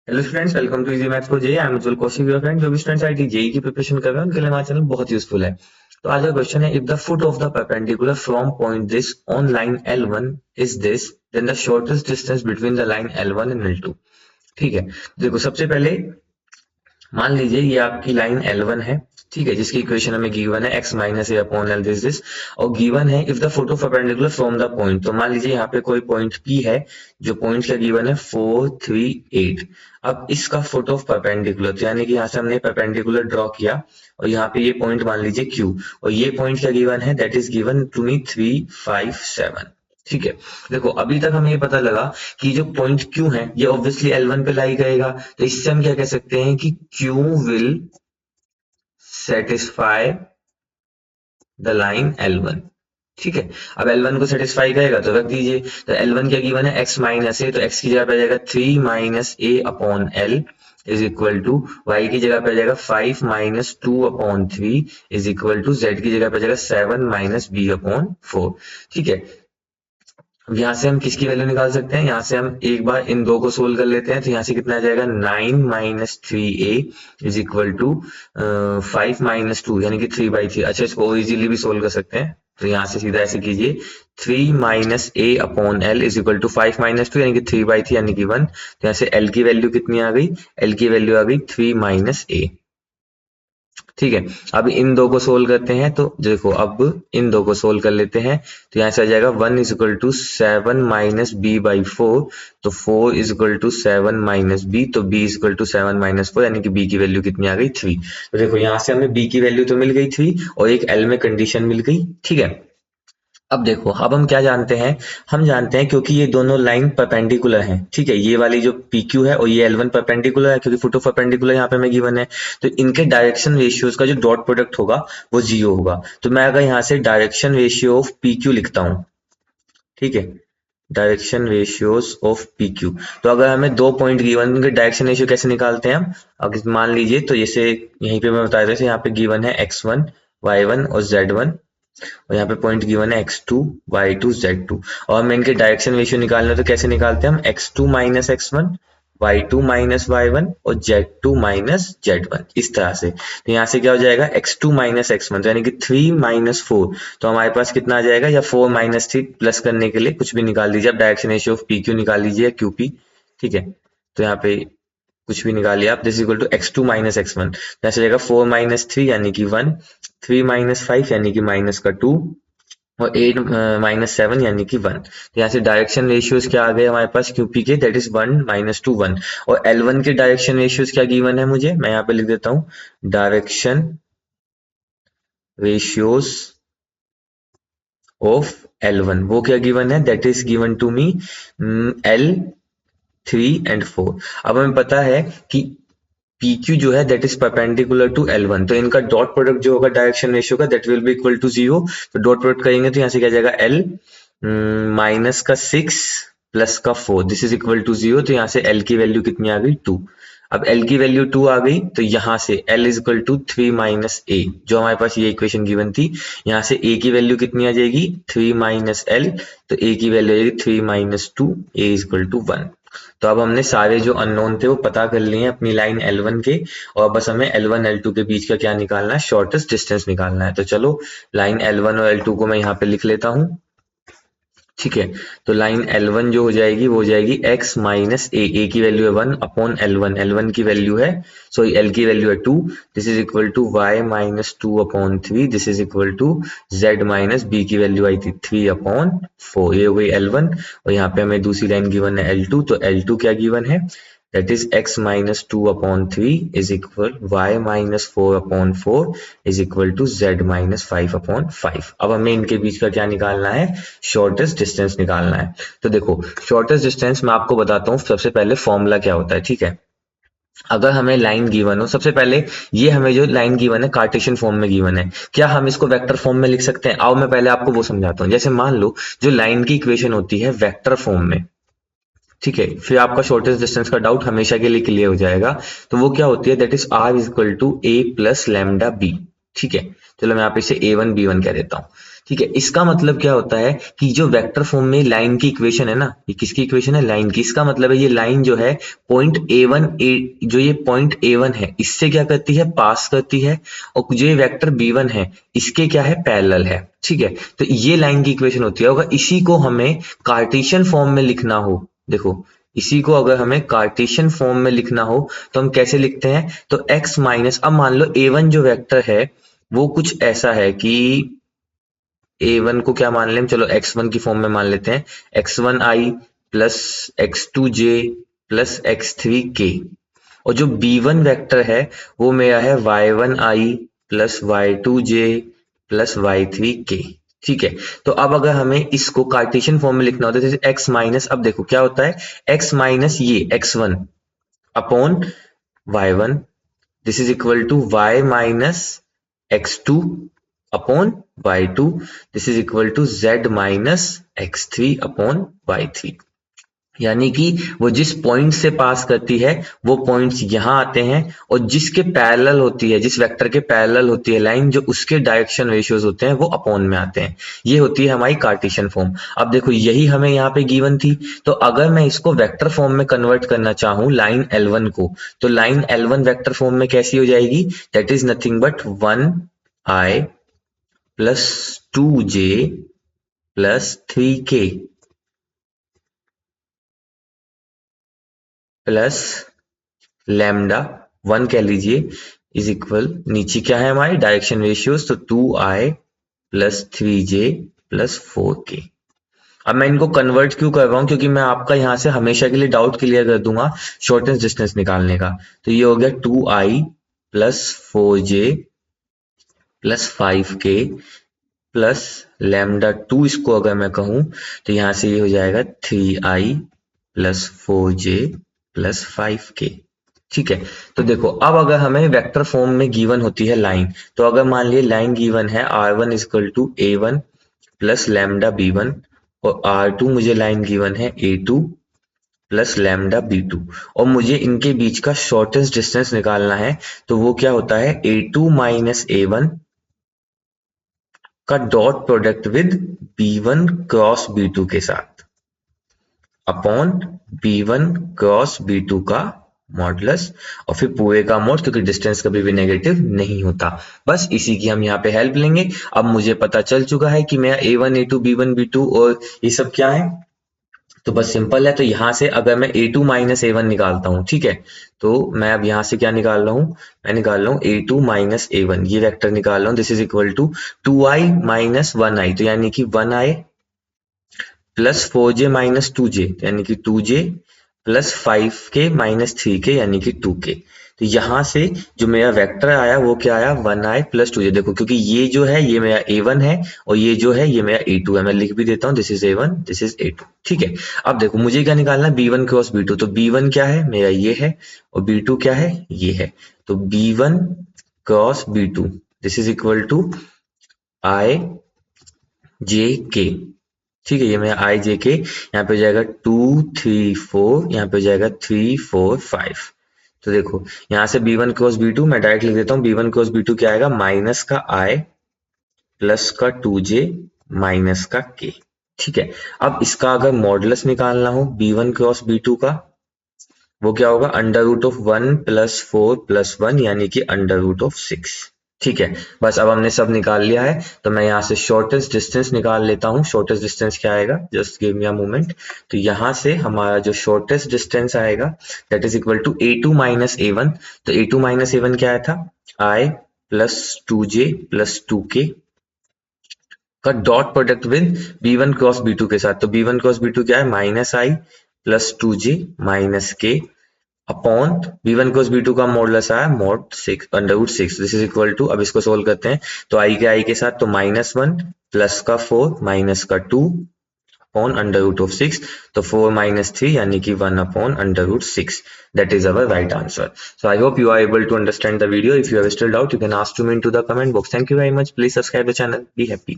Hello students, welcome to easy maths for JEE. I am Abdul Kaushik your friend. जो भी students IIT JEE की preparation कर रहे हैं उनके लिए हमारा चैनल बहुत यूजफुल है। तो आज का क्वेश्चन है, if the foot of the perpendicular from point this on line L1 is this, then the shortest distance between the line L1 and L2। ठीक है, देखो सबसे पहले मान लीजिए ये आपकी लाइन L1 है, ठीक है, जिसकी इक्वेशन हमें गिवन है x minus a upon L this, और गिवन है if the photo perpendicular from the point. तो मान लीजिए यहाँ पे कोई पॉइंट P है, जो पॉइंट का गिवन है 4 3 8। अब इसका फोटो परपेंडिकुलर, तो यानी कि यहाँ से हमने परपेंडिकुलर ड्रॉ किया, और यहाँ पे ये पॉइंट मान लीजिए Q, और ये पॉइंट क्या गिवन है, that is given to me 3 5 7। ठीक है, देखो अभी तक हमें ये पता लगा कि जो पॉइंट Q है ये ऑब्वियसली L1 पे लाई करेगा, तो इससे हम क्या कह सकते हैं कि Q will satisfy the line L1। ठीक है, अब L1 को सेटिस्फाई करेगा तो रख दीजिए। तो L1 क्या गिवन है, x माइनस ए, तो x की जगह पे आ जाएगा 3 minus a upon l is equal to, y की जगह पे आ जाएगा 5 minus 2 upon 3 is equal to, z की जगह पे आ जाएगा 7 माइनस बी अपॉन 4। ठीक है, अब यहाँ से हम किसकी वैल्यू निकाल सकते हैं, यहाँ से हम एक बार इन दो को सोल्व कर लेते हैं। तो यहाँ से कितना आ जाएगा, 9 minus 3a is equal to 5 minus 2 यानी कि 3/3। अच्छा, इसको इजीली भी सोल्व कर सकते हैं, तो यहाँ से सीधा ऐसे कीजिए, 3 minus a upon l is equal to 5 minus 2 यानी कि 3/3 यानी कि 1। तो यहाँ से एल की वैल्यू कितनी आ गई, एल की वैल्यू आ गई 3 माइनस ए। ठीक है, अब इन दो को सोल्व करते हैं, तो देखो अब इन दो को सोल्व कर लेते हैं। तो यहाँ से आ जाएगा 1 is equal to 7 minus b by 4, तो 4 is equal to 7 minus b, तो b is equal to 7 minus 4 यानी कि बी की वैल्यू कितनी आ गई, 3। तो देखो यहाँ से हमें बी की वैल्यू तो मिल गई 3 और एक एल में कंडीशन मिल गई। ठीक है, अब देखो, अब हम क्या जानते हैं, हम जानते हैं क्योंकि ये दोनों लाइन परपेंडिकुलर हैं। ठीक है, ये वाली जो PQ है और ये L1 परपेंडिकुलर है, क्योंकि फुट ऑफ परपेंडिकुलर यहाँ पे हमें गिवन है। तो इनके डायरेक्शन रेशियोज का जो डॉट प्रोडक्ट होगा वो 0 होगा। तो मैं अगर यहाँ से डायरेक्शन रेशियो ऑफ PQ लिखता हूँ, ठीक है, डायरेक्शन रेशियोज ऑफ PQ, तो अगर हमें दो पॉइंट गिवन, उनके डायरेक्शन रेशियो कैसे निकालते हैं हम, अगर मान लीजिए, तो जैसे यहीं पे मैं बता देता हूँ, यहाँ पे गिवन है x1 y1 और z1, और यहाँ पे पॉइंट गिवन है x2 y2 z2, और हमें इनके डायरेक्शन रेशियो निकालना है, तो कैसे निकालते हैं हम, x2 minus x1 y2 minus y1 और z2 माइनस z1, इस तरह से। तो यहाँ से क्या हो जाएगा, x2 माइनस x1, तो यानी कि 3 माइनस 4, तो हमारे पास कितना आ जाएगा, या 4 माइनस 3 प्लस करने के लिए कुछ भी निकाल दीजिए, आप डायरेक्शन रेशियो ऑफ PQ निकाल लीजिए, QP। ठीक है, तो यहाँ पे कुछ भी निकालिए आप, this equal to x2 minus x1, यहाँ से जाएगा 4 माइनस 3 यानी कि 1, 3 माइनस 5 यानी कि माइनस का 2, और 8 माइनस 7 यानी कि 1। तो यहाँ से डायरेक्शन रेशियोज क्या आ गए हमारे पास QP के, दैट इज 1 माइनस 2 1। और L1 के डायरेक्शन रेशियोज क्या गिवन है मुझे, मैं यहाँ पे लिख देता हूँ, डायरेक्शन रेशियोज ऑफ L1, वो क्या गिवन है, that is given to me L3 and 4। अब हमें पता है कि PQ जो है that is perpendicular to L1, तो इनका डॉट प्रोडक्ट जो होगा डायरेक्शन रेशियो का, that will be equal to 0। तो डॉट प्रोडक्ट करेंगे तो यहाँ से क्या जाएगा, L माइनस का 6 प्लस का 4, दिस इज इक्वल टू 0। तो यहाँ से L की वैल्यू कितनी आ गई, 2। अब L की वैल्यू 2 आ गई, तो यहाँ से L is equal to 3 minus a, जो हमारे पास ये इक्वेशन गिवन थी। यहाँ से A की वैल्यू कितनी आ जाएगी, 3 माइनस एल, तो A की वैल्यू आ जाएगी 3 minus 2, a is equal to 1। तो अब हमने सारे जो अननोन थे वो पता कर लिए हैं अपनी लाइन L1 के, और बस हमें L1 L2 के बीच का क्या निकालना है, शॉर्टेस्ट डिस्टेंस निकालना है। तो चलो लाइन L1 और L2 को मैं यहाँ पे लिख लेता हूँ। ठीक है, तो लाइन L1 जो हो जाएगी वो हो जाएगी x माइनस ए की वैल्यू है 1 अपॉन L1, L1 की वैल्यू है, सॉरी L की वैल्यू है 2, this is equal to y minus 2 upon 3, this is equal to z minus b की वैल्यू आई थी 3 अपॉन 4, ये हो गई L1। और यहाँ पे हमें दूसरी लाइन गिवन है L2, तो L2 क्या गिवन है, that is x minus 2 upon 3 is equal y minus 4 upon 4 is equal to z minus 5 upon 5। अब हमें इनके बीच का क्या निकालना है, शॉर्टेस्ट डिस्टेंस निकालना है। तो देखो शॉर्टेस्ट डिस्टेंस मैं आपको बताता हूँ, सबसे पहले फॉर्मूला क्या होता है। ठीक है, अगर हमें लाइन गिवन हो, सबसे पहले ये हमें जो लाइन गिवन है कार्टेशियन फॉर्म में गिवन है, क्या हम इसको वेक्टर फॉर्म में लिख सकते हैं, आओ मैं पहले आपको वो समझाता हूँ। जैसे मान लो जो लाइन की इक्वेशन होती है वेक्टर फॉर्म में, ठीक है, फिर आपका शॉर्टेस्ट डिस्टेंस का डाउट हमेशा के लिए क्लियर हो जाएगा। तो वो क्या होती है, that is R is equal to A plus lambda B. ठीक है, चलो मैं यहाँ पे इसे A1 B1 कह देता हूँ। ठीक है, इसका मतलब क्या होता है कि जो वेक्टर फॉर्म में लाइन की इक्वेशन है ना, ये किसकी इक्वेशन है, लाइन की। इसका मतलब है ये लाइन जो है पॉइंट A1 जो ये पॉइंट A1 है इससे क्या करती है, पास करती है, और जो ये वेक्टर B1 है इसके क्या है, पैरेलल है। ठीक है, तो ये लाइन की इक्वेशन होती है। अगर इसी को हमें कार्टेशियन फॉर्म में लिखना हो, देखो इसी को अगर हमें कार्टेशियन फॉर्म में लिखना हो तो हम कैसे लिखते हैं, तो x माइनस, अब मान लो A1 जो वेक्टर है वो कुछ ऐसा है कि A1 को क्या मान लें, चलो x1 की फॉर्म में मान लेते हैं, x1i plus x2j plus x3k, और जो B1 वेक्टर है वो मेरा है y1i plus y2j plus y3k। ठीक है, तो अब अगर हमें इसको कार्टेशियन फॉर्म में लिखना होता है, जैसे x माइनस, अब देखो क्या होता है, x माइनस ये x1 upon y1, this is equal to y minus x2 upon y2, this is equal to z minus x3 upon y3। यानी कि वो जिस पॉइंट से पास करती है वो पॉइंट्स यहाँ आते हैं, और जिसके पैरेलल होती है, जिस वेक्टर के पैरेलल होती है लाइन, जो उसके डायरेक्शन रेशियोज होते हैं वो अपॉन में आते हैं। ये होती है हमारी कार्टेशियन फॉर्म। अब देखो यही हमें यहाँ पे गिवन थी, तो अगर मैं इसको वेक्टर फॉर्म में कन्वर्ट करना चाहूँ लाइन L1 को, तो लाइन L1 वेक्टर फॉर्म में कैसी हो जाएगी, that is nothing but 1i plus 2j plus 3k plus lambda 1 कह लीजिए, इज इक्वल, नीचे क्या है हमारे डायरेक्शन रेशियोज, तो 2i plus 3j plus 4k। अब मैं इनको कन्वर्ट क्यों कर रहा हूं, क्योंकि मैं आपका यहां से हमेशा के लिए डाउट क्लियर कर दूंगा शॉर्टेस्ट डिस्टेंस निकालने का। तो ये हो गया 2i plus 4j plus 5k plus lambda 2, इसको अगर मैं कहूं तो यहां से ये हो जाएगा 3i plus 4j plus 5k। ठीक है, तो देखो अब अगर हमें वेक्टर फॉर्म में गिवन होती है लाइन, तो अगर मान लिए लाइन गिवन है r1 equal to a1 plus lambda b1, और r2 मुझे लाइन गिवन है a2 प्लस लैम्डा b2, और मुझे इनके बीच का शॉर्टेस्ट डिस्टेंस निकालना है, तो वो क्या होता है, a2 माइनस a1 का dot product with b1 cross b2 के साथ अपॉन b1 क्रॉस b2 का मॉडुलस, और फिर पूरे का मोड, क्योंकि डिस्टेंस कभी भी नेगेटिव नहीं होता। बस इसी की हम यहाँ पे हेल्प लेंगे। अब मुझे पता चल चुका है कि मेरा a1 a2 b1 b2 और ये सब क्या है, तो बस सिंपल है। तो यहाँ से अगर मैं a2 माइनस a1 निकालता हूँ, ठीक है, तो मैं अब यहाँ से क्या निकाल रहा हूँ, मैं निकाल रहा हूँ a2 माइनस a1, ये वेक्टर निकाल रहा हूँ, this is equal to 2i minus 1i, तो यानी कि 1i plus 4j minus 2j यानी कि 2j plus 5k minus 3k यानी कि 2k। तो यहां से जो मेरा वेक्टर आया वो क्या आया, 1i प्लस 2j। देखो क्योंकि ये जो है ये मेरा a1 है, और ये जो है ये मेरा a2 है, मैं लिख भी देता हूँ, this is a1 this is a2। ठीक है, अब देखो मुझे क्या निकालना है, b1 क्रॉस b2, तो b1 क्या है मेरा ये है, और b2 क्या है ये है, तो b1 cross b2 this is equal to i j k। ठीक है, ये मेरा आई जे के, यहाँ पे हो जाएगा 2 3 4, यहाँ पे हो जाएगा 3 4 5। तो देखो यहाँ से b1 क्रॉस b2 मैं डायरेक्ट लिख देता हूँ, b1 क्रॉस b2 क्या आएगा, माइनस का i प्लस का 2j माइनस का k। ठीक है, अब इसका अगर मॉडुलस निकालना हो b1 क्रॉस b2 का, वो क्या होगा, under root of 1 plus 4 plus 1 यानी कि अंडर रूट ऑफ 6। ठीक है, बस अब हमने सब निकाल लिया है, तो मैं यहाँ से शॉर्टेस्ट डिस्टेंस निकाल लेता हूँ। शॉर्टेस्ट डिस्टेंस क्या आएगा, just give me a moment. तो यहाँ से हमारा जो शॉर्टेस्ट डिस्टेंस आएगा that is equal to a2 minus a1। तो a2 माइनस a1 क्या आया था, i plus 2j plus 2k का dot product with b1 cross b2 के साथ। तो b1 क्रॉस b2 क्या है, minus i plus 2j minus k upon b1 cross b2 का मॉडुलस आया mod 6 under root 6, this is equal to, अब इसको सोल्व करते हैं, तो i के साथ तो माइनस 1 प्लस का 4 माइनस का 2 अपॉन अंडर रूट ऑफ 6, तो 4 माइनस 3 यानी कि 1 upon under root 6, that is our right answer. So I hope you are able to understand the video. If you have still doubt, you can ask to me into the comment box. Thank you very much. Please subscribe the channel. Be happy.